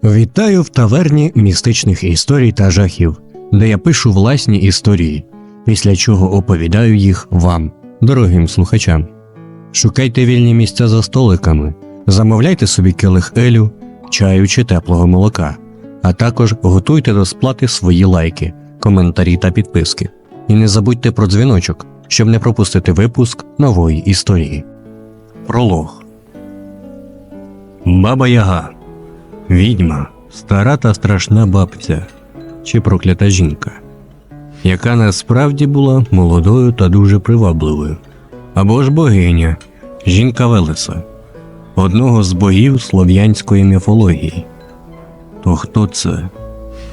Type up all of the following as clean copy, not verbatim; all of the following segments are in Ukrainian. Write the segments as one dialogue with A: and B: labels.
A: Вітаю в таверні містичних історій та жахів, де я пишу власні історії, після чого оповідаю їх вам, дорогим слухачам. Шукайте вільні місця за столиками, замовляйте собі келих елю, чаю чи теплого молока, а також готуйте до сплати свої лайки, коментарі та підписки. І не забудьте про дзвіночок, щоб не пропустити випуск нової історії. Пролог. Баба Яга. Відьма – стара та страшна бабця, чи проклята жінка, яка насправді була молодою та дуже привабливою. Або ж богиня, жінка Велеса, одного з богів слов'янської міфології. То хто це?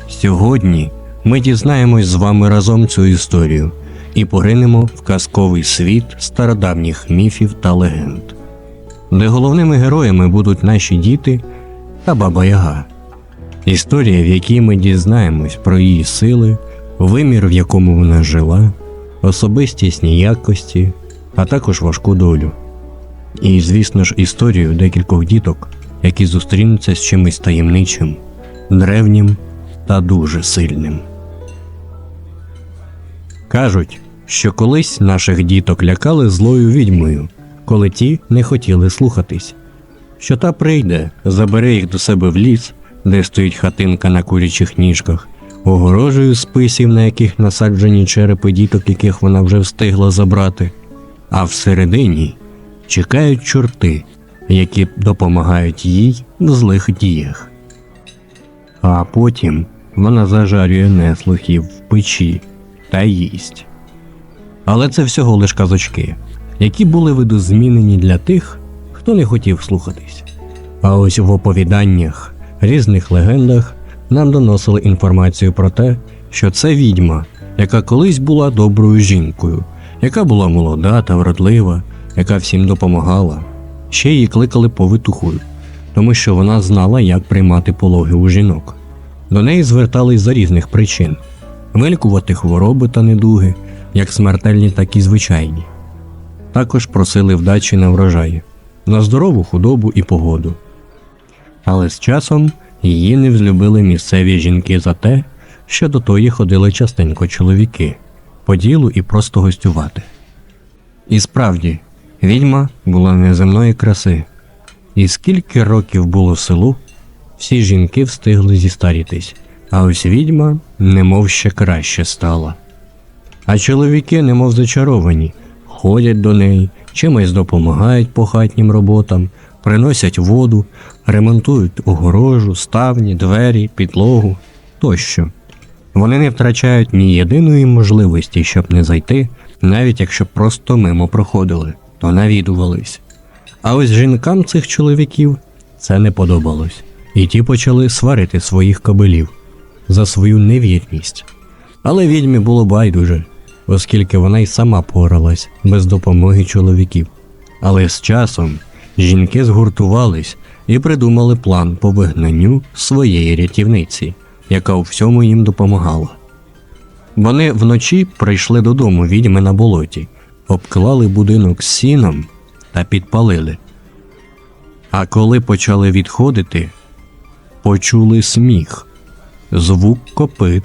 A: Сьогодні ми дізнаємось з вами разом цю історію і поринемо в казковий світ стародавніх міфів та легенд, де головними героями будуть наші діти та Баба Яга. Історія, в якій ми дізнаємось про її сили, вимір, в якому вона жила, особистісні якості, а також важку долю. І, звісно ж, історію декількох діток, які зустрінуться з чимось таємничим, древнім та дуже сильним. Кажуть, що колись наших діток лякали злою відьмою, коли ті не хотіли слухатись. Що та прийде, забере їх до себе в ліс, де стоїть хатинка на курячих ніжках, огорожею списів, на яких насаджені черепи діток, яких вона вже встигла забрати, а всередині чекають чорти, які допомагають їй в злих діях. А потім вона зажарює неслухів в печі та їсть. Але це всього лиш казочки, які були видозмінені для тих, хто не хотів слухатись. А ось в оповіданнях, різних легендах нам доносили інформацію про те, що це відьма, яка колись була доброю жінкою, яка була молода та вродлива, яка всім допомагала. Ще її кликали повитухою, тому що вона знала, як приймати пологи у жінок. До неї звертались за різних причин – вилікувати хвороби та недуги, як смертельні, так і звичайні. Також просили вдачі на врожаї, на здорову худобу і погоду. Але з часом її не взлюбили місцеві жінки за те, що до тої ходили частенько чоловіки, по ділу і просто гостювати. І справді, відьма була неземної краси. І скільки років було селу, всі жінки встигли зістарітись, а ось відьма немов ще краще стала. А чоловіки немов зачаровані, ходять до неї, чимось допомагають по хатнім роботам, приносять воду, ремонтують огорожу, ставні, двері, підлогу тощо. Вони не втрачають ні єдиної можливості, щоб не зайти, навіть якщо просто мимо проходили, то навідувались. А ось жінкам цих чоловіків це не подобалось, і ті почали сварити своїх кобилів за свою невірність. Але відьмі було байдуже, оскільки вона й сама поралась без допомоги чоловіків. Але з часом жінки згуртувались і придумали план по вигнанню своєї рятівниці, яка у всьому їм допомагала. Вони вночі прийшли додому відьми на болоті, обклали будинок сіном та підпалили. А коли почали відходити, почули сміх, звук копит,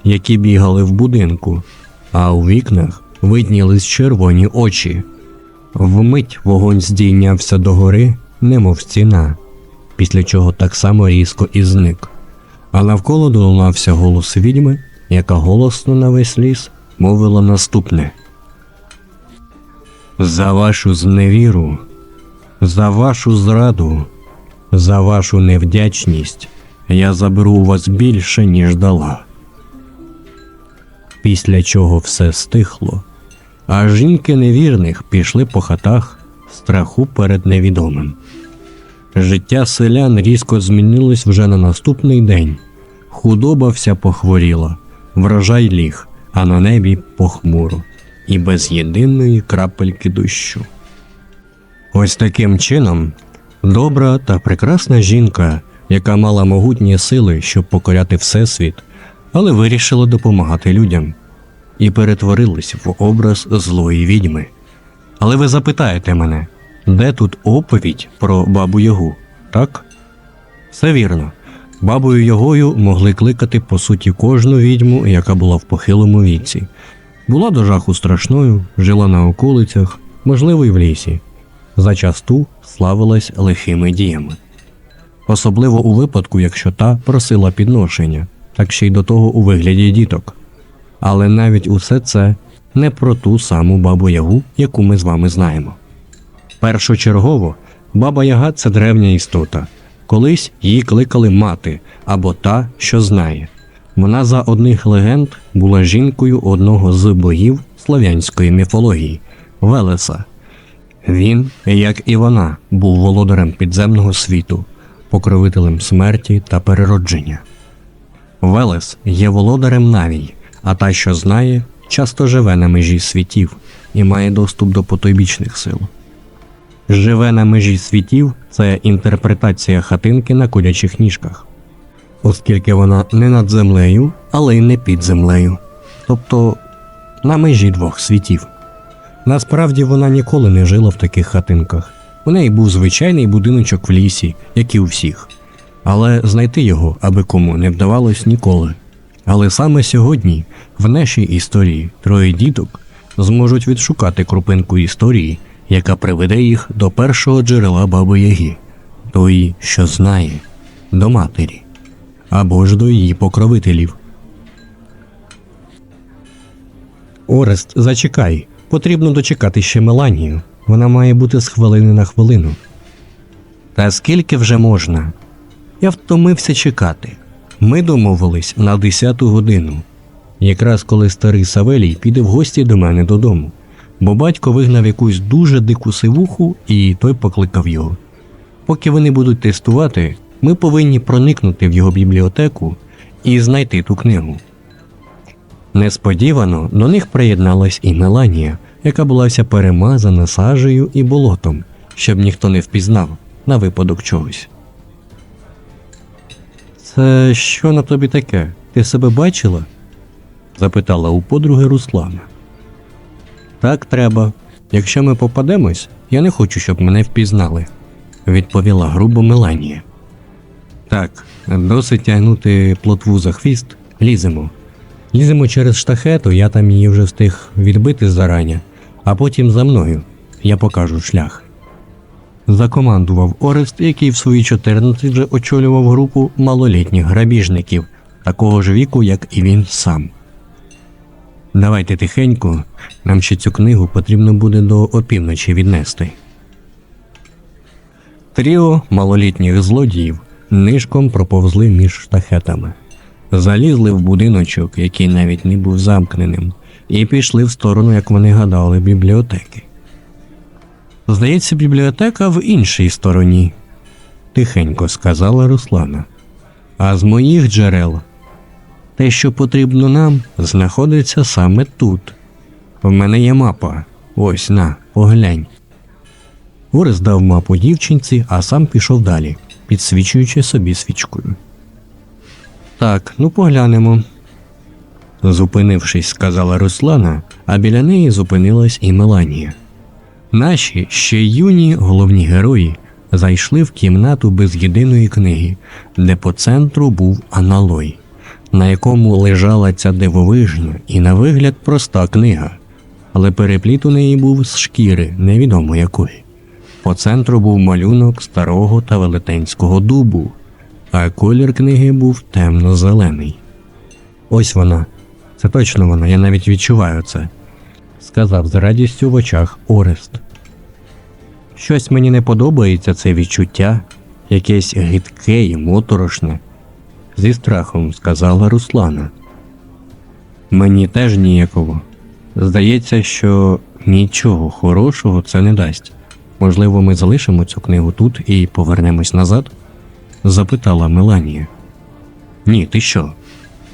A: які бігали в будинку, а у вікнах виднілись червоні очі. Вмить вогонь здійнявся догори, немов стіна, після чого так само різко і зник. А навколо долунався голос відьми, яка голосно на весь ліс мовила наступне: «За вашу зневіру, за вашу зраду, за вашу невдячність я заберу у вас більше, ніж дала». Після чого все стихло, а жінки невірних пішли по хатах в страху перед невідомим. Життя селян різко змінилось вже на наступний день. Худоба вся похворіла, врожай ліг, а на небі похмуро, і без єдиної крапельки дощу. Ось таким чином, добра та прекрасна жінка, яка мала могутні сили, щоб покоряти всесвіт, але вирішила допомагати людям, і перетворилась в образ злої відьми. Але ви запитаєте мене, де тут оповідь про Бабу Ягу, так? Все вірно. Бабою Ягою могли кликати по суті кожну відьму, яка була в похилому віці. Була до жаху страшною, жила на околицях, можливо, й в лісі. Зачасту славилась лихими діями. Особливо у випадку, якщо та просила підношення, так ще й до того у вигляді діток. Але навіть усе це не про ту саму Бабу Ягу, яку ми з вами знаємо. Першочергово, Баба Яга – це древня істота. Колись її кликали мати, або та, що знає. Вона за одних легенд була жінкою одного з богів слов'янської міфології – Велеса. Він, як і вона, був володарем підземного світу, покровителем смерті та переродження. Велес є володарем Навій, а та, що знає, часто живе на межі світів і має доступ до потойбічних сил. Живе на межі світів – це інтерпретація хатинки на курячих ніжках, оскільки вона не над землею, але й не під землею, тобто на межі двох світів. Насправді вона ніколи не жила в таких хатинках. У неї був звичайний будиночок в лісі, як і у всіх. Але знайти його аби кому не вдавалось ніколи. Але саме сьогодні, в нашій історії, троє діток зможуть відшукати крупинку історії, яка приведе їх до першого джерела Баби Яги, тої, що знає, до матері, або ж до її покровителів. Орест, зачекай. Потрібно дочекати ще Меланію. Вона має бути з хвилини на хвилину. Та скільки вже можна? Я втомився чекати. Ми домовились на 10-ту годину. Якраз коли старий Савелій піде в гості до мене додому. Бо батько вигнав якусь дуже дику сивуху, і той покликав його. Поки вони будуть тестувати, ми повинні проникнути в його бібліотеку і знайти ту книгу. Несподівано до них приєдналась і Меланія, яка була вся перемазана сажею і болотом, щоб ніхто не впізнав на випадок чогось. «Це що на тобі таке? Ти себе бачила?» – запитала у подруги Руслана. «Так треба. Якщо ми попадемось, я не хочу, щоб мене впізнали», – відповіла грубо Меланія. «Так, досить тягнути плотву за хвіст, ліземо. Ліземо через штахету, я там її вже встиг відбити зарані, а потім за мною, я покажу шлях». Закомандував Орест, який в свої 14 вже очолював групу малолітніх грабіжників, такого ж віку, як і він сам. «Давайте тихенько, нам ще цю книгу потрібно буде до опівночі віднести». Тріо малолітніх злодіїв нишком проповзли між штахетами. Залізли в будиночок, який навіть не був замкненим, і пішли в сторону, як вони гадали, бібліотеки. «Здається, бібліотека в іншій стороні», – тихенько сказала Руслана. «А з моїх джерел те, що потрібно нам, знаходиться саме тут. В мене є мапа. Ось, на, поглянь». Орест дав мапу дівчинці, а сам пішов далі, підсвічуючи собі свічкою. «Так, ну поглянемо», – зупинившись, сказала Руслана, а біля неї зупинилась і Меланія. Наші ще юні головні герої зайшли в кімнату без єдиної книги, де по центру був аналой, на якому лежала ця дивовижна і на вигляд проста книга, але перепліт у неї був з шкіри невідомо якої. По центру був малюнок старого та велетенського дубу, а колір книги був темно-зелений. «Ось вона. Це точно вона, я навіть відчуваю це», – сказав з радістю в очах Орест. «Щось мені не подобається це відчуття, якесь гидке і моторошне», – зі страхом сказала Руслана. «Мені теж ніяково. Здається, що нічого хорошого це не дасть. Можливо, ми залишимо цю книгу тут і повернемось назад?» – запитала Меланія. «Ні, ти що?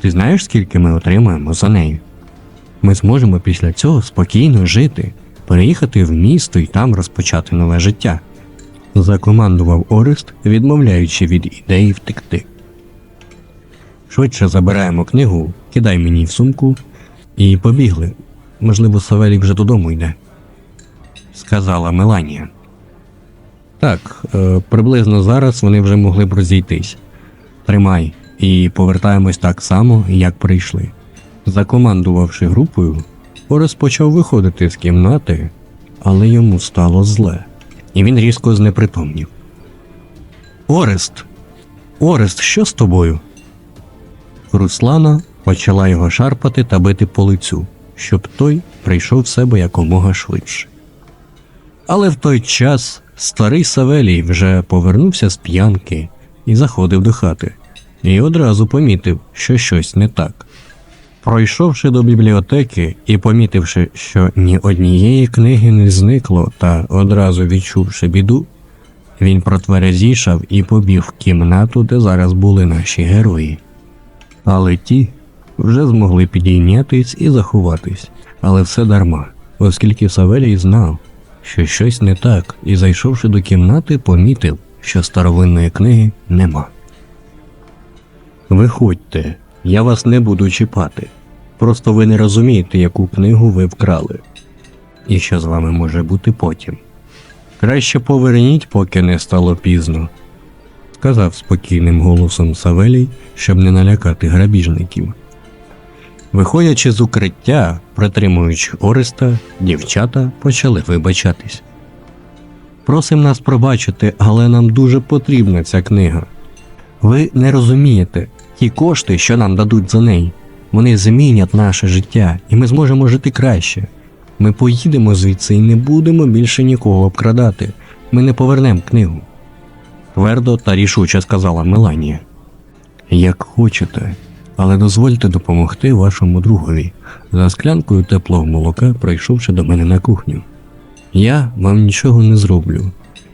A: Ти знаєш, скільки ми отримаємо за нею? Ми зможемо після цього спокійно жити, переїхати в місто і там розпочати нове життя», – закомандував Орест, відмовляючи від ідеї втекти. «Швидше забираємо книгу, кидай мені в сумку і побігли. Можливо, Савелій вже додому йде», – сказала Меланія. Так, приблизно зараз вони вже могли б розійтись. Тримай, і повертаємось так само, як прийшли. Закомандувавши групою, Орест почав виходити з кімнати, але йому стало зле, і він різко знепритомнів. Орест! Орест, що з тобою? Руслана почала його шарпати та бити по лицю, щоб той прийшов в себе якомога швидше. Але в той час старий Савелій вже повернувся з п'янки і заходив до хати, і одразу помітив, що щось не так. Пройшовши до бібліотеки і помітивши, що ні однієї книги не зникло, та одразу відчувши біду, він протверезішав і побіг в кімнату, де зараз були наші герої. Але ті вже змогли підійнятись і заховатись, але все дарма, оскільки Савелій знав, що щось не так, і, зайшовши до кімнати, помітив, що старовинної книги нема. «Виходьте, я вас не буду чіпати. Просто ви не розумієте, яку книгу ви вкрали. І що з вами може бути потім. Краще поверніть, поки не стало пізно», – сказав спокійним голосом Савелій, щоб не налякати грабіжників. Виходячи з укриття, притримуючи Ореста, дівчата почали вибачатись. «Просим нас пробачити, але нам дуже потрібна ця книга. Ви не розумієте, ті кошти, що нам дадуть за неї, вони змінять наше життя, і ми зможемо жити краще. Ми поїдемо звідси і не будемо більше нікого обкрадати. Ми не повернемо книгу», – твердо та рішуче сказала Меланія. «Як хочете, але дозвольте допомогти вашому другові», – за склянкою теплого молока, прийшовши до мене на кухню. «Я вам нічого не зроблю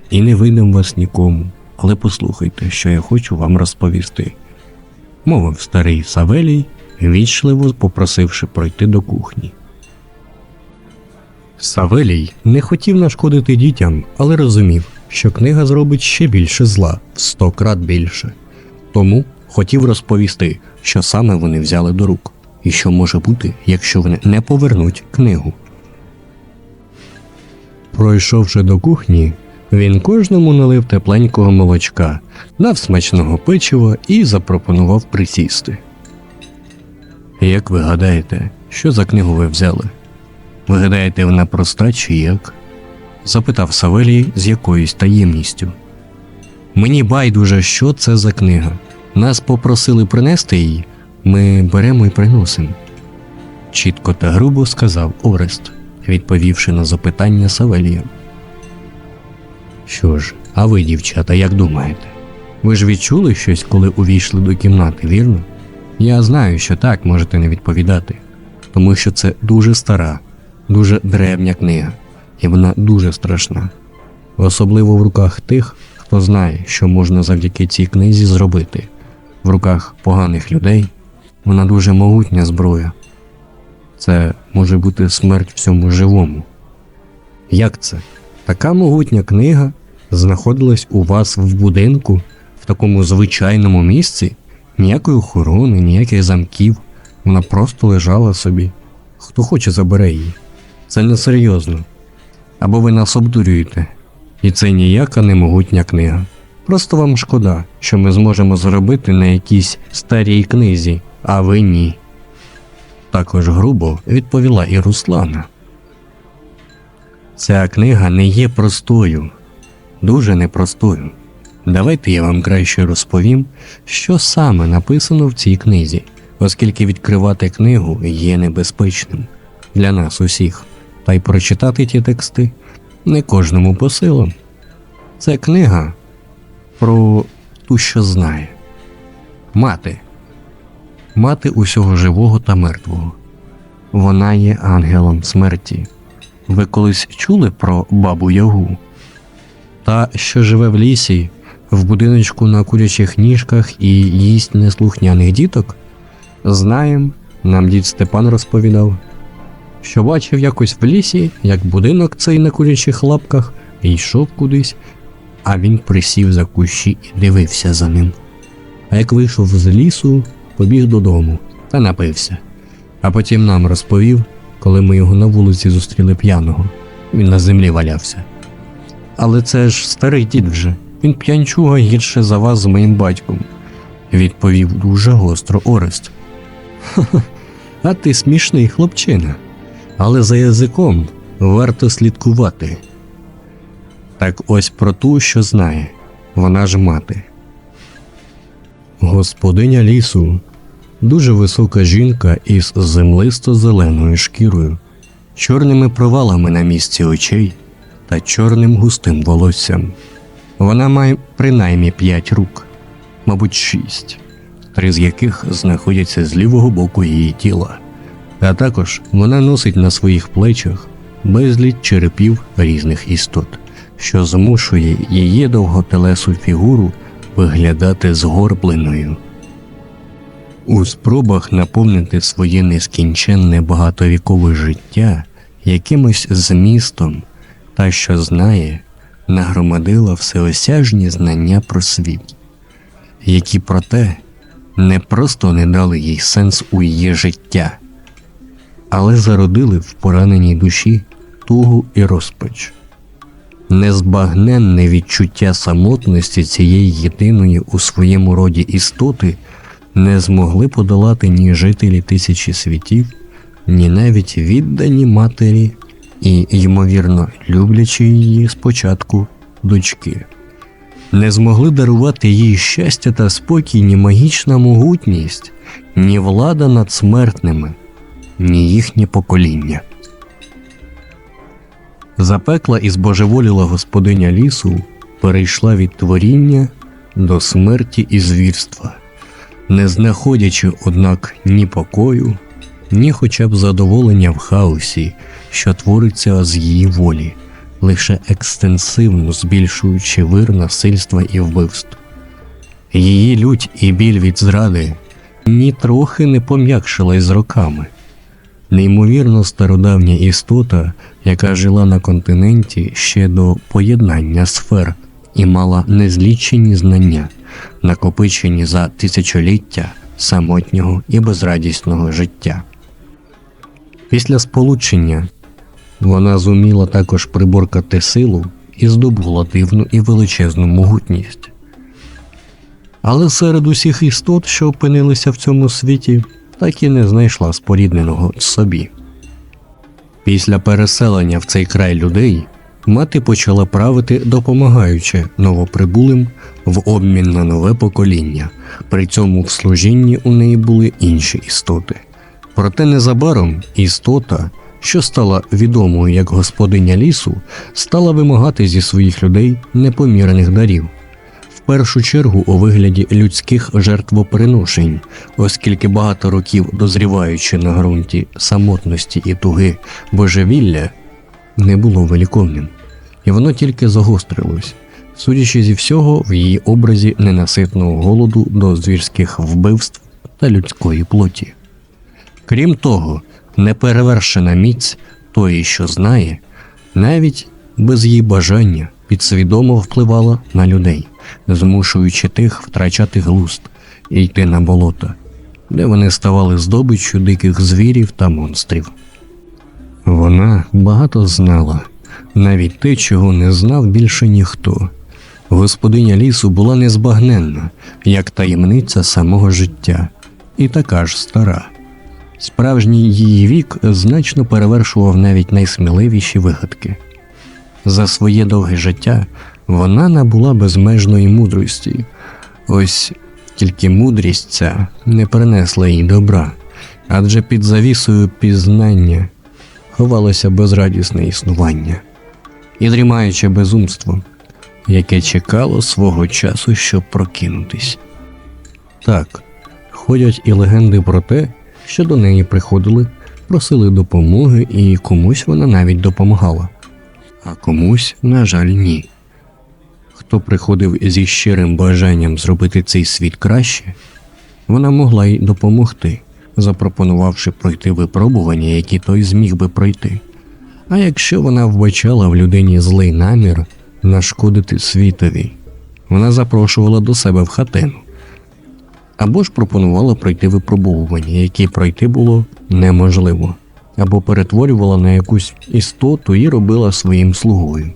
A: і не видам вас нікому, але послухайте, що я хочу вам розповісти», – мовив старий Савелій, вічливо попросивши пройти до кухні. Савелій не хотів нашкодити дітям, але розумів, що книга зробить ще більше зла, в 100 крат більше. Тому хотів розповісти, що саме вони взяли до рук, і що може бути, якщо вони не повернуть книгу. Пройшовши до кухні, він кожному налив тепленького молочка, дав смачного печива і запропонував присісти. «Як ви гадаєте, що за книгу ви взяли? Ви гадаєте, вона проста чи як?» – запитав Савелій з якоюсь таємністю. «Мені байдуже, що це за книга. Нас попросили принести її, ми беремо і приносимо», – чітко та грубо сказав Орест, відповівши на запитання Савелія. «Що ж, а ви, дівчата, як думаєте? Ви ж відчули щось, коли увійшли до кімнати, вірно? Я знаю, що так можете не відповідати, тому що це дуже стара, дуже древня книга, і вона дуже страшна. Особливо в руках тих, хто знає, що можна завдяки цій книзі зробити. В руках поганих людей вона дуже могутня зброя. Це може бути смерть всьому живому». «Як це? Така могутня книга знаходилась у вас в будинку, в такому звичайному місці? Ніякої охорони, ніяких замків. Вона просто лежала собі. Хто хоче, забере її. Це несерйозно. Або ви нас обдурюєте. І це ніяка не могутня книга. Просто вам шкода, що ми зможемо зробити на якійсь старій книзі, а ви ні». Також грубо відповіла і Руслана. «Ця книга не є простою. Дуже непростою. Давайте я вам краще розповім, що саме написано в цій книзі, оскільки відкривати книгу є небезпечним для нас усіх, та й прочитати ті тексти не кожному по силам. Це книга про ту, що знає. Мати усього живого та мертвого. Вона є ангелом смерті. Ви колись чули про бабу Ягу? Та, що живе в лісі, в будиночку на курячих ніжках і їсть неслухняних діток? Знаєм, нам дід Степан розповідав, що бачив якось в лісі, як будинок цей на курячих лапках йшов кудись, а він присів за кущі і дивився за ним. А як вийшов з лісу, побіг додому та напився. А потім нам розповів, коли ми його на вулиці зустріли п'яного. Він на землі валявся. Але це ж старий дід вже. Він п'янчуга гірше за вас з моїм батьком. відповів дуже гостро Орест. «Ха-ха, а ти смішний хлопчина, але за язиком варто слідкувати. Так ось про ту, що знає, вона ж мати. Господиня лісу, дуже висока жінка із землисто-зеленою шкірою, чорними провалами на місці очей та чорним густим волоссям. Вона має принаймні 5 рук, мабуть 6, 3 з яких знаходяться з лівого боку її тіла. А також вона носить на своїх плечах безліч черепів різних істот, що змушує її довготелесу фігуру виглядати згорбленою. У спробах наповнити своє нескінченне багатовікове життя якимось змістом, та, що знає, нагромадила всеосяжні знання про світ, які проте не просто не дали їй сенс у її життя, але зародили в пораненій душі тугу і розпач. Незбагненне відчуття самотності цієї єдиної у своєму роді істоти не змогли подолати ні жителі тисячі світів, ні навіть віддані матері і, ймовірно, люблячі її спочатку дочки. Не змогли дарувати їй щастя та спокій ні магічна могутність, ні влада над смертними, ні їхнє покоління. Запекла і збожеволіла господиня лісу перейшла від творіння до смерті і звірства, не знаходячи, однак, ні покою, ні хоча б задоволення в хаосі, що твориться з її волі, лише екстенсивно збільшуючи вир насильства і вбивств. Її лють і біль від зради нітрохи не пом'якшилась з роками. Неймовірно стародавня істота, яка жила на континенті ще до поєднання сфер і мала незлічені знання, накопичені за тисячоліття самотнього і безрадісного життя. Після сполучення вона зуміла також приборкати силу і здобула дивну і величезну могутність. Але серед усіх істот, що опинилися в цьому світі, так і не знайшла спорідненого собі. Після переселення в цей край людей мати почала правити, допомагаючи новоприбулим в обмін на нове покоління. При цьому в служінні у неї були інші істоти. Проте незабаром істота, що стала відомою як господиня лісу, стала вимагати зі своїх людей непомірних дарів. В першу чергу у вигляді людських жертвоприношень, оскільки багато років дозріваючи на ґрунті самотності і туги божевілля не було виліковним, і воно тільки загострилось, судячи зі всього в її образі ненаситного голоду до звірських вбивств та людської плоті. Крім того, неперевершена міць тої, що знає, навіть без її бажання підсвідомо впливала на людей, змушуючи тих втрачати глузд і йти на болота, де вони ставали здобиччю диких звірів та монстрів. Вона багато знала, навіть те, чого не знав більше ніхто. Господиня лісу була незбагненна, як таємниця самого життя, і така ж стара. Справжній її вік значно перевершував навіть найсміливіші вигадки. За своє довге життя вона набула безмежної мудрості. Ось тільки мудрість ця не принесла їй добра, адже під завісою пізнання ховалося безрадісне існування і дрімаюче безумство, яке чекало свого часу, щоб прокинутись. Так, ходять і легенди про те, що до неї приходили, просили допомоги, і комусь вона навіть допомагала, а комусь, на жаль, ні. Хто приходив зі щирим бажанням зробити цей світ краще, вона могла й допомогти, запропонувавши пройти випробування, які той зміг би пройти. А якщо вона вбачала в людині злий намір нашкодити світові, вона запрошувала до себе в хатину. Або ж пропонувала пройти випробування, які пройти було неможливо, або перетворювала на якусь істоту і робила своїм слугою.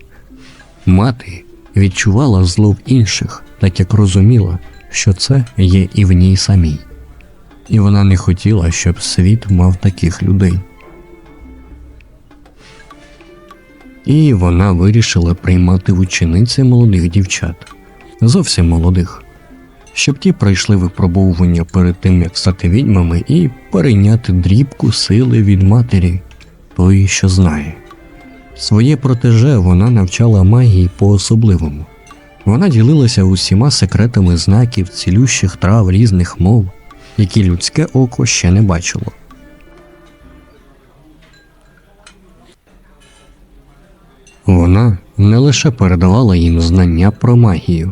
A: Мати відчувала зло в інших, так як розуміла, що це є і в ній самій. І вона не хотіла, щоб світ мав таких людей. І вона вирішила приймати в учениці молодих дівчат, зовсім молодих, щоб ті пройшли випробовування перед тим, як стати відьмами, і перейняти дрібку сили від матері, тої, що знає. Своє протеже вона навчала магії по-особливому. Вона ділилася усіма секретами знаків, цілющих трав різних мов, які людське око ще не бачило. Вона не лише передавала їм знання про магію,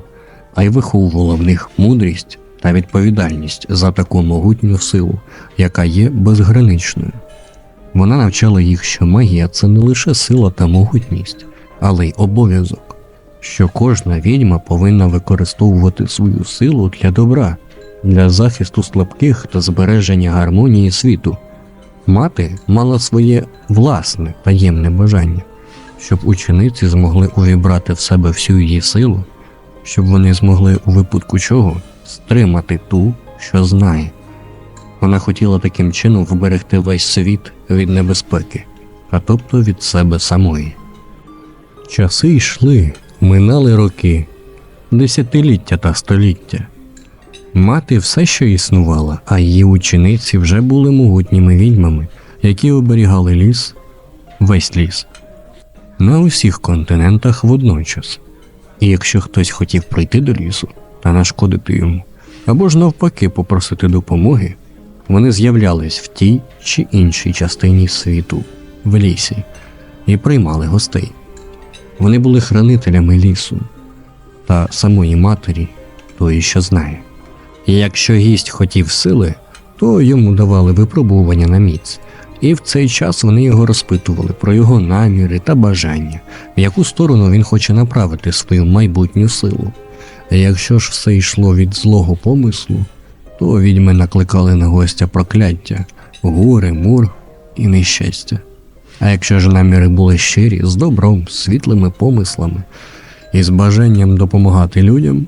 A: а й виховувала в них мудрість та відповідальність за таку могутню силу, яка є безграничною. Вона навчала їх, що магія – це не лише сила та могутність, але й обов'язок, що кожна відьма повинна використовувати свою силу для добра, для захисту слабких та збереження гармонії світу. Мати мала своє власне таємне бажання, щоб учениці змогли увібрати в себе всю її силу, щоб вони змогли у випадку чого стримати ту, що знає. Вона хотіла таким чином вберегти весь світ від небезпеки, а тобто від себе самої. Часи йшли, минали роки, десятиліття та століття. Мати все ще існувала, а її учениці вже були могутніми відьмами, які оберігали ліс, весь ліс, на усіх континентах водночас. І якщо хтось хотів прийти до лісу та нашкодити йому, або ж навпаки попросити допомоги, вони з'являлись в тій чи іншій частині світу, в лісі, і приймали гостей. Вони були хранителями лісу та самої матері, тої, що знає. І якщо гість хотів сили, то йому давали випробування на міць, і в цей час вони його розпитували про його наміри та бажання, в яку сторону він хоче направити свою майбутню силу. А якщо ж все йшло від злого помислу, то відьми накликали на гостя прокляття, горе, мур і нещастя. А якщо ж наміри були щирі, з добром, світлими помислами і з бажанням допомагати людям,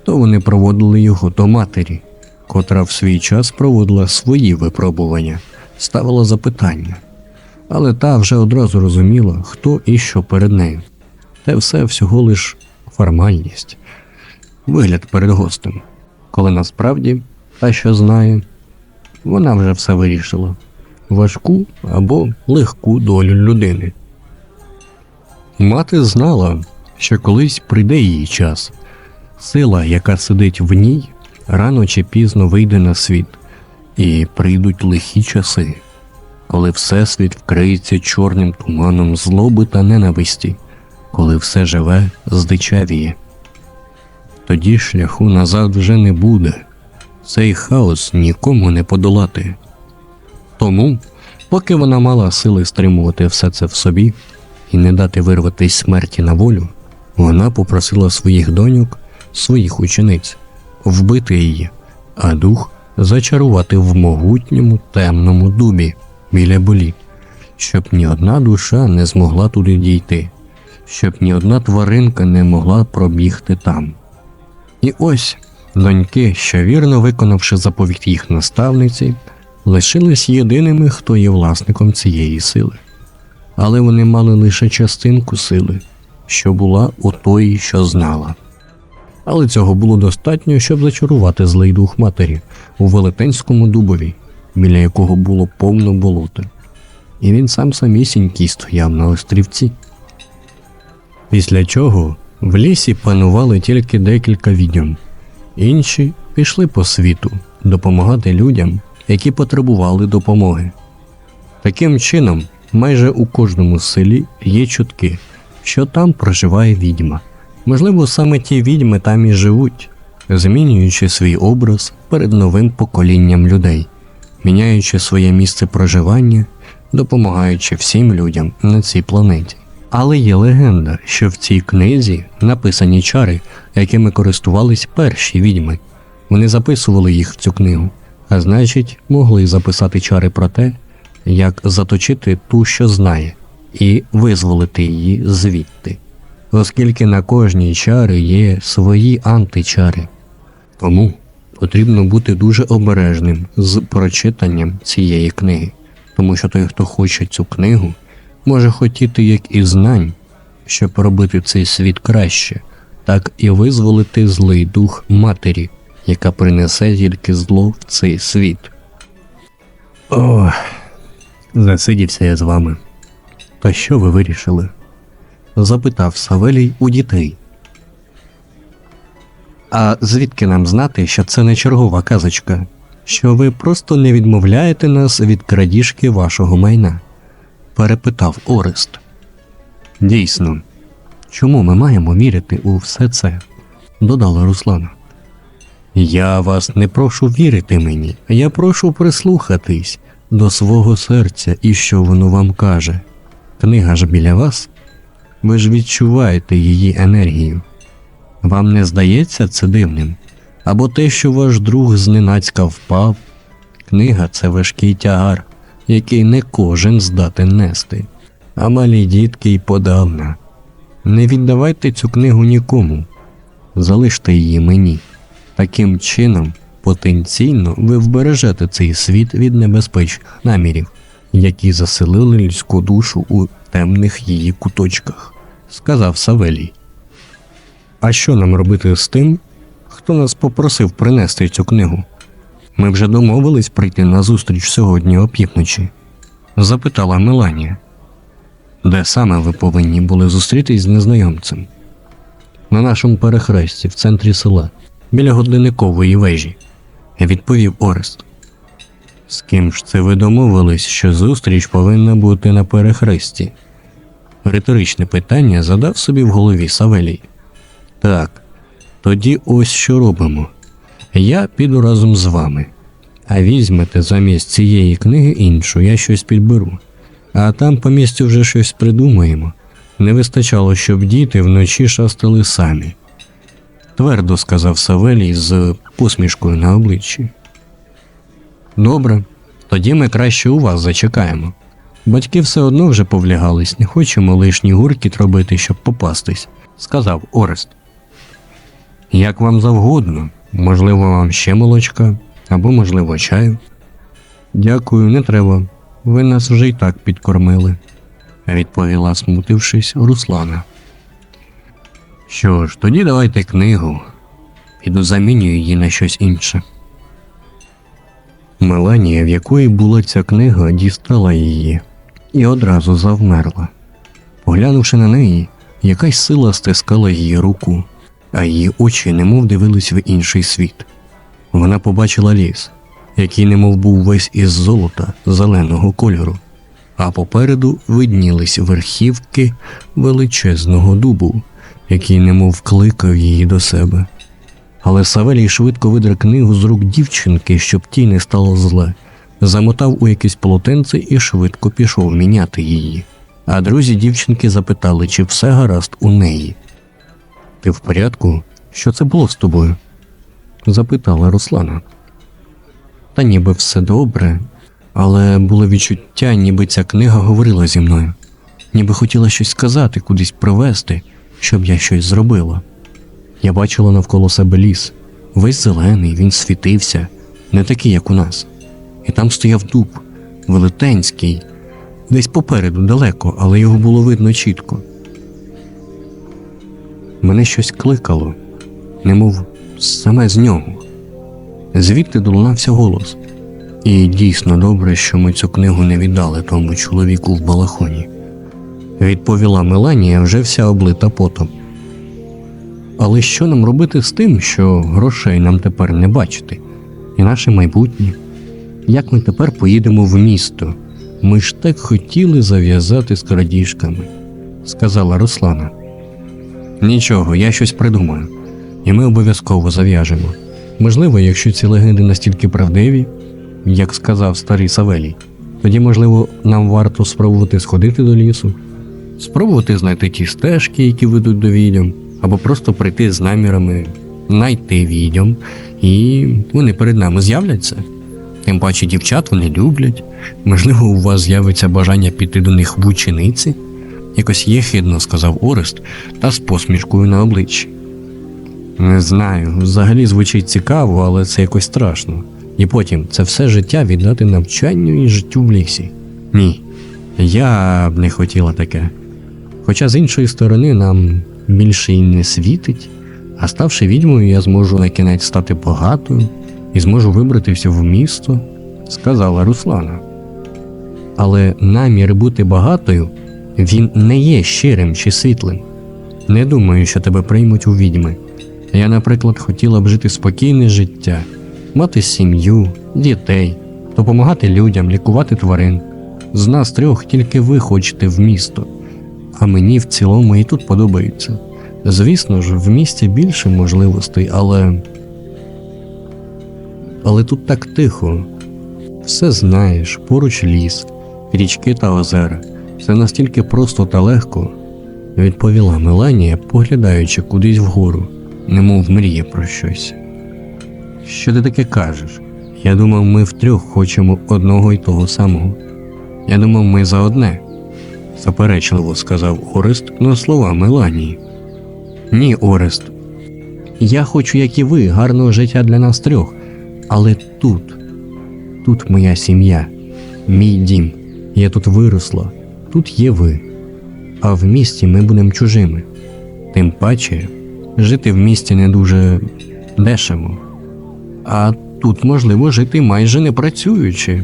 A: то вони проводили його до матері, котра в свій час проводила свої випробування, ставила запитання. Але та вже одразу розуміла, хто і що перед нею. Те все всього лиш формальність, вигляд перед гостем, коли насправді та, що знає, вона вже все вирішила. Важку або легку долю людини. Мати знала, що колись прийде її час. Сила, яка сидить в ній, рано чи пізно вийде на світ, і прийдуть лихі часи, коли всесвіт вкриється чорним туманом злоби та ненависті, коли все живе здичавіє. Тоді шляху назад вже не буде. Цей хаос нікому не подолати. Тому, поки вона мала сили стримувати все це в собі і не дати вирватись смерті на волю, вона попросила своїх доньок, своїх учениць, вбити її, а дух зачарувати в могутньому темному дубі біля боліт, щоб ні одна душа не змогла туди дійти, щоб ні одна тваринка не могла пробігти там. І ось доньки, що вірно виконавши заповідь їх наставниці, лишились єдиними, хто є власником цієї сили. Але вони мали лише частинку сили, що була у тої, що знала. Але цього було достатньо, щоб зачарувати злий дух матері у велетенському дубові, біля якого було повно болота. І він сам самісінький стояв на острівці. Після чого в лісі панували тільки декілька відьом. Інші пішли по світу допомагати людям, які потребували допомоги. Таким чином, майже у кожному селі є чутки, що там проживає відьма. Можливо, саме ті відьми там і живуть, змінюючи свій образ перед новим поколінням людей, міняючи своє місце проживання, допомагаючи всім людям на цій планеті. Але є легенда, що в цій книзі написані чари, якими користувались перші відьми. Вони записували їх в цю книгу, а значить, могли записати чари про те, як заточити ту, що знає, і визволити її звідти. Оскільки на кожній чари є свої античари. Тому потрібно бути дуже обережним з прочитанням цієї книги, тому що той, хто хоче цю книгу, може хотіти як і знань, щоб робити цей світ краще, так і визволити злий дух матері, яка принесе тільки зло в цей світ. Ох, засидівся я з вами. Та що ви вирішили? Запитав Савелій у дітей. А звідки нам знати, що це не чергова казочка? Що ви просто не відмовляєте нас від крадіжки вашого майна? Перепитав Орест. Дійсно. Чому ми маємо вірити у все це? Додала Руслана. Я вас не прошу вірити мені, я прошу прислухатись до свого серця і що воно вам каже. Книга ж біля вас? Ви ж відчуваєте її енергію. Вам не здається це дивним? Або те, що ваш друг зненацька впав? Книга – це важкий тягар, який не кожен здатен нести. А малі дітки й подавна. Не віддавайте цю книгу нікому. Залиште її мені. Таким чином, потенційно, ви вбережете цей світ від небезпечних намірів, які заселили людську душу у темних її куточках, сказав Савелій. А що нам робити з тим, хто нас попросив принести цю книгу? Ми вже домовились прийти на зустріч сьогодні опівночі? Запитала Меланія. Де саме ви повинні були зустрітись з незнайомцем? На нашому перехресті, в центрі села, біля годинникової вежі, відповів Орест. З ким ж це ви домовились, що зустріч повинна бути на перехресті? Риторичне питання задав собі в голові Савелій. Так, тоді ось що робимо. Я піду разом з вами, а візьмете замість цієї книги іншу, я щось підберу. А там по місцю вже щось придумаємо. Не вистачало, щоб діти вночі шастали самі. Твердо сказав Савелій з посмішкою на обличчі. Добре, тоді ми краще у вас зачекаємо. Батьки все одно вже повлягались, не хочемо лишній гуркіт робити, щоб попастись, сказав Орест. Як вам завгодно, можливо, вам ще молочка, або, можливо, чаю. Дякую, не треба, ви нас вже й так підкормили, відповіла, смутившись, Руслана. Що ж, тоді давайте книгу, піду заміню її на щось інше. Меланія, в якої була ця книга, дістала її і одразу завмерла. Поглянувши на неї, якась сила стискала її руку, а її очі немов дивились в інший світ. Вона побачила ліс, який немов був весь із золота зеленого кольору, а попереду виднілись верхівки величезного дубу, який немов кликав її до себе. Але Савелій швидко видер книгу з рук дівчинки, щоб тій не стало зле, замотав у якесь полотенце і швидко пішов міняти її. А друзі дівчинки запитали, чи все гаразд у неї. «Ти в порядку? Що це було з тобою?» – запитала Руслана. Та ніби все добре, але було відчуття, ніби ця книга говорила зі мною. Ніби хотіла щось сказати, кудись привести, щоб я щось зробила. Я бачила навколо себе ліс. Весь зелений, він світився, не такий, як у нас. І там стояв дуб, велетенський, десь попереду, далеко, але його було видно чітко. Мене щось кликало, немов саме з нього. Звідти долунався голос. І дійсно добре, що ми цю книгу не віддали тому чоловіку в балахоні. Відповіла Меланія, вже вся облита потом. Але що нам робити з тим, що грошей нам тепер не бачити? І наше майбутнє? Як ми тепер поїдемо в місто? Ми ж так хотіли зав'язати з крадіжками, сказала Руслана. Нічого, я щось придумаю. І ми обов'язково зав'яжемо. Можливо, якщо ці легенди настільки правдиві, як сказав старий Савелій, тоді, можливо, нам варто спробувати сходити до лісу, спробувати знайти ті стежки, які ведуть до відьом, або просто прийти з намірами знайти відьом, і вони перед нами з'являться. Тим паче дівчат вони люблять. Можливо, у вас з'явиться бажання піти до них в учениці? Якось єхидно сказав Орест та з посмішкою на обличчі. Не знаю, взагалі звучить цікаво, але це якось страшно. І потім це все життя віддати навчанню і життю в лісі. Ні, я б не хотіла таке. Хоча з іншої сторони нам більше і не світить, а ставши відьмою, я зможу на кінець стати багатою і зможу вибратися в місто, сказала Руслана. Але намір бути багатою, він не є щирим чи світлим. Не думаю, що тебе приймуть у відьми. Я, наприклад, хотіла б жити спокійне життя, мати сім'ю, дітей, допомагати людям, лікувати тварин. З нас трьох тільки ви хочете в місто, а мені в цілому і тут подобається. Звісно ж, в місті більше можливостей, але тут так тихо. Все знаєш, поруч ліс, річки та озера. Це настільки просто та легко, відповіла Меланія, поглядаючи кудись вгору, немов мріє про щось. Що ти таке кажеш? Я думав, ми втрьох хочемо одного й того самого. Я думав, ми за одне, заперечливо сказав Орест на слова Меланії. Ні, Орест. Я хочу, як і ви, гарного життя для нас трьох. Але тут моя сім'я, мій дім. Я тут виросла, тут є ви. А в місті ми будемо чужими. Тим паче, жити в місті не дуже дешево. А тут можливо жити майже не працюючи.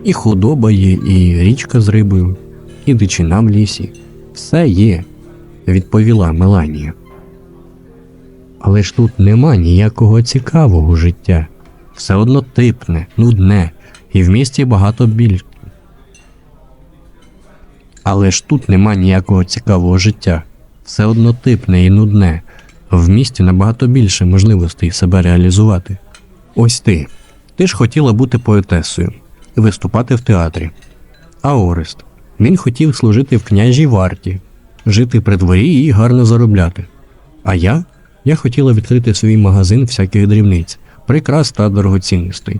A: І худоба є, і річка з рибою, і дичина в лісі. Все є, відповіла Меланія. Але ж тут нема ніякого цікавого життя. Все однотипне, нудне, і в місті багато більше. Але ж тут нема ніякого цікавого життя. Все однотипне і нудне. В місті набагато більше можливостей себе реалізувати. Ось ти ж хотіла бути поетесою, виступати в театрі. А Орест, він хотів служити в княжій варті, жити при дворі і гарно заробляти. А я хотіла відкрити свій магазин всяких дрібниць, прикрас та дорогоцінностей.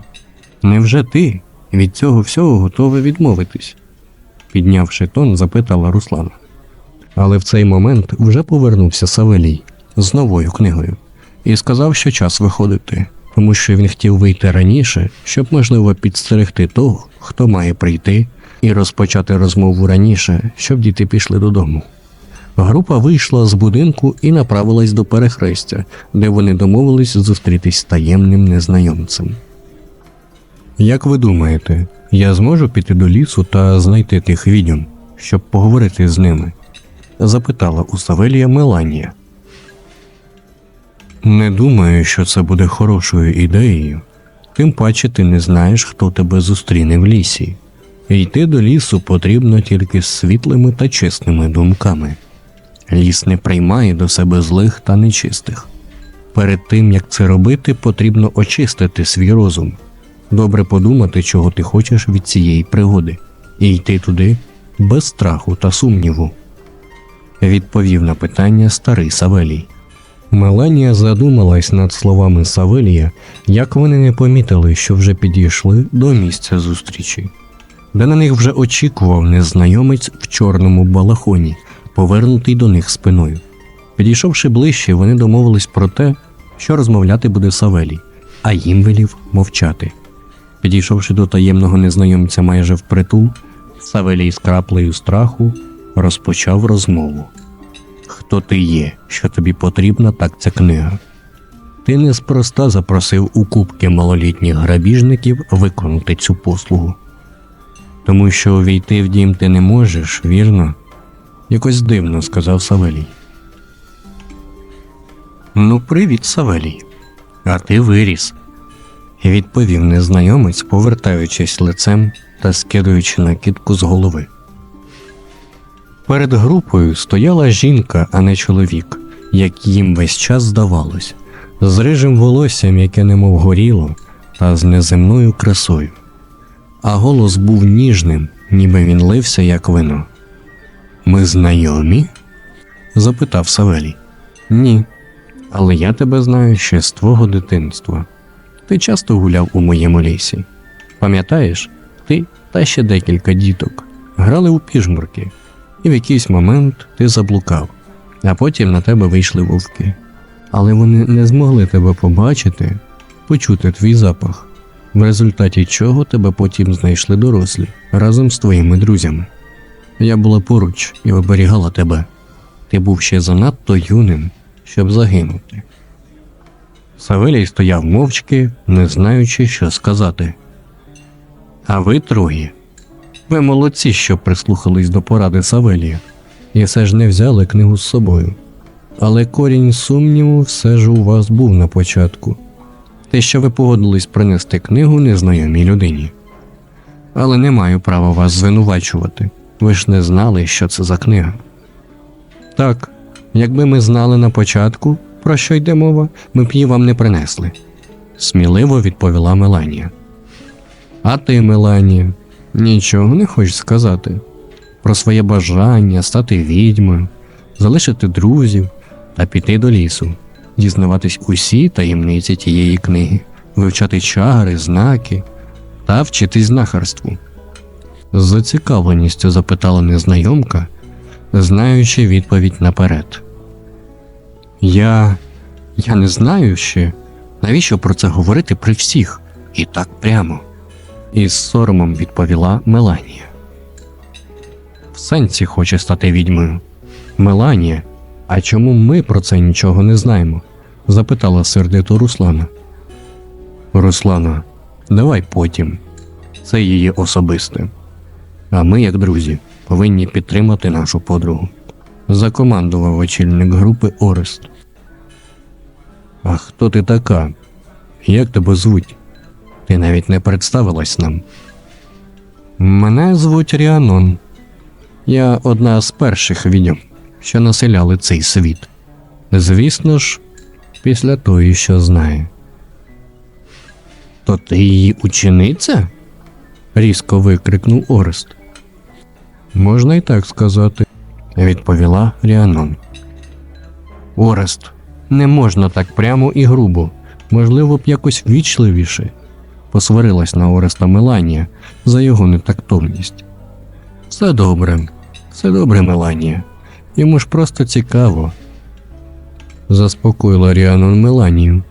A: Невже ти від цього всього готова відмовитись? Піднявши тон, запитала Руслана. Але в цей момент вже повернувся Савелій з новою книгою і сказав, що час виходити, тому що він хотів вийти раніше, щоб можливо підстерегти того, хто має прийти, і розпочати розмову раніше, щоб діти пішли додому. Група вийшла з будинку і направилась до перехрестя, де вони домовились зустрітись з таємним незнайомцем. Як ви думаєте, я зможу піти до лісу та знайти тих відьом, щоб поговорити з ними? Запитала у Савелія Меланія. Не думаю, що це буде хорошою ідеєю. Тим паче ти не знаєш, хто тебе зустріне в лісі. Йти до лісу потрібно тільки з світлими та чесними думками. Ліс не приймає до себе злих та нечистих. Перед тим, як це робити, потрібно очистити свій розум. Добре подумати, чого ти хочеш від цієї пригоди, і йти туди без страху та сумніву. Відповів на питання старий Савелій. Меланія задумалась над словами Савелія, як вони не помітили, що вже підійшли до місця зустрічі, де на них вже очікував незнайомець в чорному балахоні, повернутий до них спиною. Підійшовши ближче, вони домовились про те, що розмовляти буде Савелій, а їм велів мовчати. Підійшовши до таємного незнайомця майже впритул, Савелій з краплею страху розпочав розмову. «Хто ти є, що тобі потрібна так ця книга? Ти неспроста запросив у купки малолітніх грабіжників виконати цю послугу. Тому що увійти в дім ти не можеш, вірно?» Якось дивно сказав Савелій. «Ну, привіт, Савелій. А ти виріс», відповів незнайомець, повертаючись лицем та скидуючи накидку з голови. Перед групою стояла жінка, а не чоловік, як їм весь час здавалось, з рижим волоссям, яке немов горіло, та з неземною красою. А голос був ніжним, ніби він лився, як вино. «Ми знайомі?» – запитав Савелій. «Ні, але я тебе знаю ще з твого дитинства. Ти часто гуляв у моєму лісі. Пам'ятаєш, ти та ще декілька діток грали у піжмурки, і в якийсь момент ти заблукав, а потім на тебе вийшли вовки. але вони не змогли тебе побачити, почути твій запах, в результаті чого тебе потім знайшли дорослі разом з твоїми друзями. Я була поруч і оберігала тебе. Ти був ще занадто юним, щоб загинути. Савелій стояв мовчки, не знаючи, що сказати. А ви троє. Ви молодці, що прислухались до поради Савелія, і все ж не взяли книгу з собою. Але корінь сумніву все ж у вас був на початку. Те, що ви погодились принести книгу незнайомій людині. Але не маю права вас звинувачувати. Ви ж не знали, що це за книга. Так, якби ми знали на початку, про що йде мова, ми б її вам не принесли. Сміливо відповіла Меланія. А ти, Меланія, нічого не хочеш сказати? Про своє бажання стати відьмою, залишити друзів та піти до лісу, дізнаватись усі таємниці тієї книги, вивчати чари, знаки та вчитись знахарству? З зацікавленістю запитала незнайомка, знаючи відповідь наперед. Я не знаю ще, навіщо про це говорити при всіх, і так прямо. Із соромом відповіла Меланія. В сенсі хоче стати відьмою. Меланія, а чому ми про це нічого не знаємо? Запитала сердито Руслана. Руслана, давай потім. Це її особисте. А ми, як друзі, повинні підтримати нашу подругу. Закомандував очільник групи Орест. А хто ти така? Як тебе звуть? Ти навіть не представилась нам. Мене звуть Ріанон. Я одна з перших відьом, що населяли цей світ. Звісно ж, після тої, що знає. То ти її учениця? Різко викрикнув Орест. Можна й так сказати, відповіла Ріанон. Орест, не можна так прямо і грубо, можливо б якось ввічливіше. Посварилась на Ореста Меланія за його нетактовність. Все добре, Меланія. Йому ж просто цікаво. Заспокоїла Ріанон Меланію.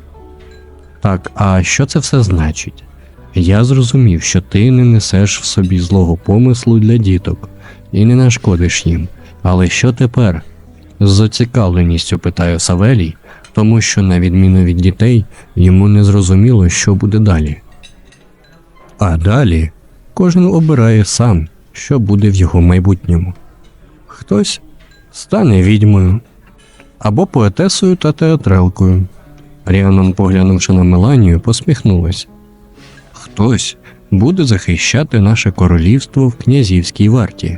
A: Так, а що це все значить? Я зрозумів, що ти не несеш в собі злого помислу для діток і не нашкодиш їм. Але що тепер? З зацікавленістю питає Савелій, тому що, на відміну від дітей, йому не зрозуміло, що буде далі. А далі кожен обирає сам, що буде в його майбутньому. Хтось стане відьмою або поетесою та театралкою. Ріанон, поглянувши на Меланію, посміхнулась. Хтось буде захищати наше королівство в князівській варті,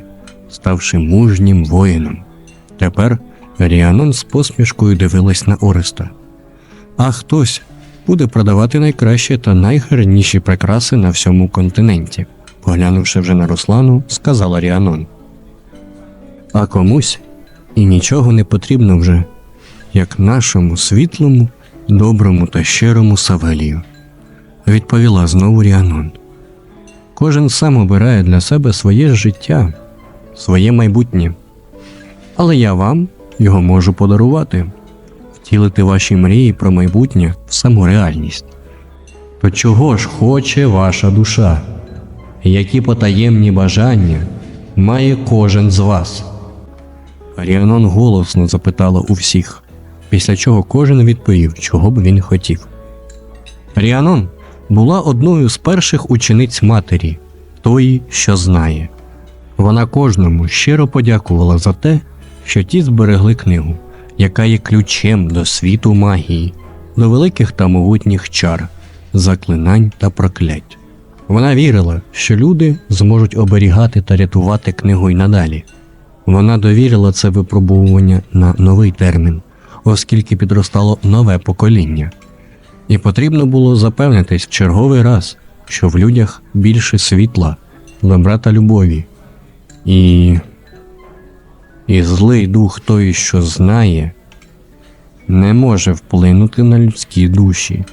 A: ставши мужнім воїном. Тепер Ріанон з посмішкою дивилась на Ореста. А хтось буде продавати найкращі та найгарніші прикраси на всьому континенті. Поглянувши вже на Руслану, сказала Ріанон. А комусь і нічого не потрібно вже, як нашому світлому, доброму та щирому Савелію. Відповіла знову Ріанон. Кожен сам обирає для себе своє життя, своє майбутнє. Але я вам його можу подарувати, втілити ваші мрії про майбутнє в саму реальність. То чого ж хоче ваша душа? Які потаємні бажання має кожен з вас? Ріанон голосно запитала у всіх, після чого кожен відповів, чого б він хотів. Ріанон була одною з перших учениць матері, тої, що знає. Вона кожному щиро подякувала за те, що ті зберегли книгу, яка є ключем до світу магії, до великих та могутніх чар, заклинань та проклять. Вона вірила, що люди зможуть оберігати та рятувати книгу й надалі. Вона довірила це випробовування на новий термін, оскільки підростало нове покоління. І потрібно було запевнитись в черговий раз, що в людях більше світла, добра та любові. І злий дух той, що знає, не може вплинути на людські душі.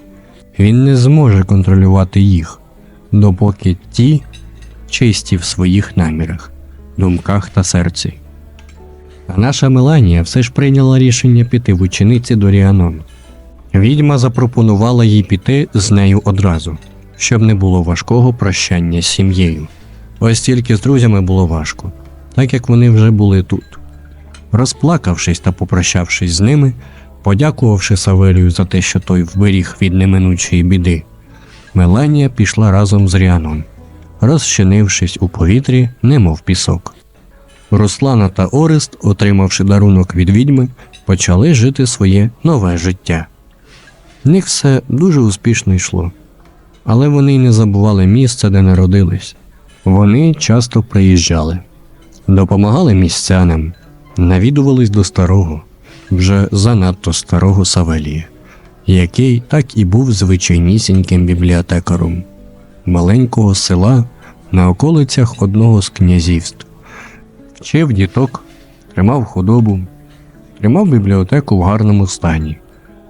A: Він не зможе контролювати їх, допоки ті чисті в своїх намірах, думках та серці. А наша Меланія все ж прийняла рішення піти в учениці до Ріанон. Відьма запропонувала їй піти з нею одразу, щоб не було важкого прощання з сім'єю. Ось тільки з друзями було важко, так як вони вже були тут. Розплакавшись та попрощавшись з ними, подякувавши Савелію за те, що той вберіг від неминучої біди, Меланія пішла разом з Ріаном, розчинившись у повітрі, немов пісок. Руслана та Орест, отримавши дарунок від відьми, почали жити своє нове життя. В них все дуже успішно йшло, але вони й не забували місце, де народились. Вони часто приїжджали, допомагали містянам, навідувались до старого, вже занадто старого Савелія, який так і був звичайнісіньким бібліотекарем маленького села на околицях одного з князівств. Вчив діток, тримав худобу, тримав бібліотеку в гарному стані,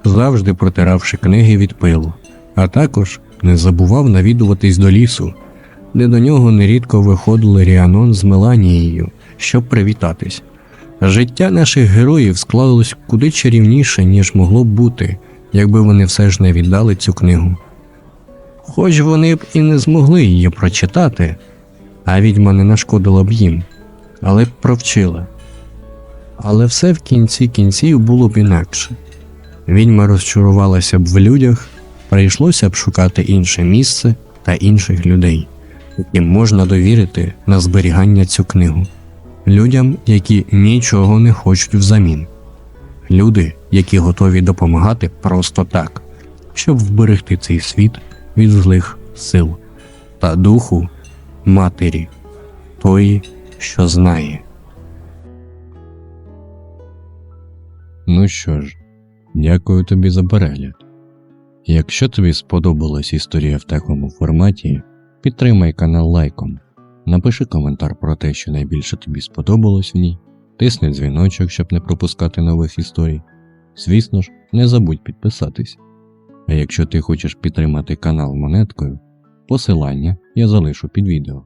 A: завжди протиравши книги від пилу, а також не забував навідуватись до лісу, де до нього нерідко виходили Ріанон з Меланією, щоб привітатись. Життя наших героїв склалось куди чарівніше, ніж могло б бути, якби вони все ж не віддали цю книгу. Хоч вони б і не змогли її прочитати, а відьма не нашкодила б їм, але б провчила. Але все в кінці кінців було б інакше. Відьма розчарувалася б в людях, прийшлося б шукати інше місце та інших людей, яким можна довірити на зберігання цю книгу. Людям, які нічого не хочуть взамін. Люди, які готові допомагати просто так, щоб вберегти цей світ від злих сил та духу матері, тої, що знає. Ну що ж, дякую тобі за перегляд. Якщо тобі сподобалась історія в такому форматі, підтримай канал лайком. Напиши коментар про те, що найбільше тобі сподобалось в ній, тисни дзвіночок, щоб не пропускати нових історій. Звісно ж, не забудь підписатись. А якщо ти хочеш підтримати канал монеткою, посилання я залишу під відео.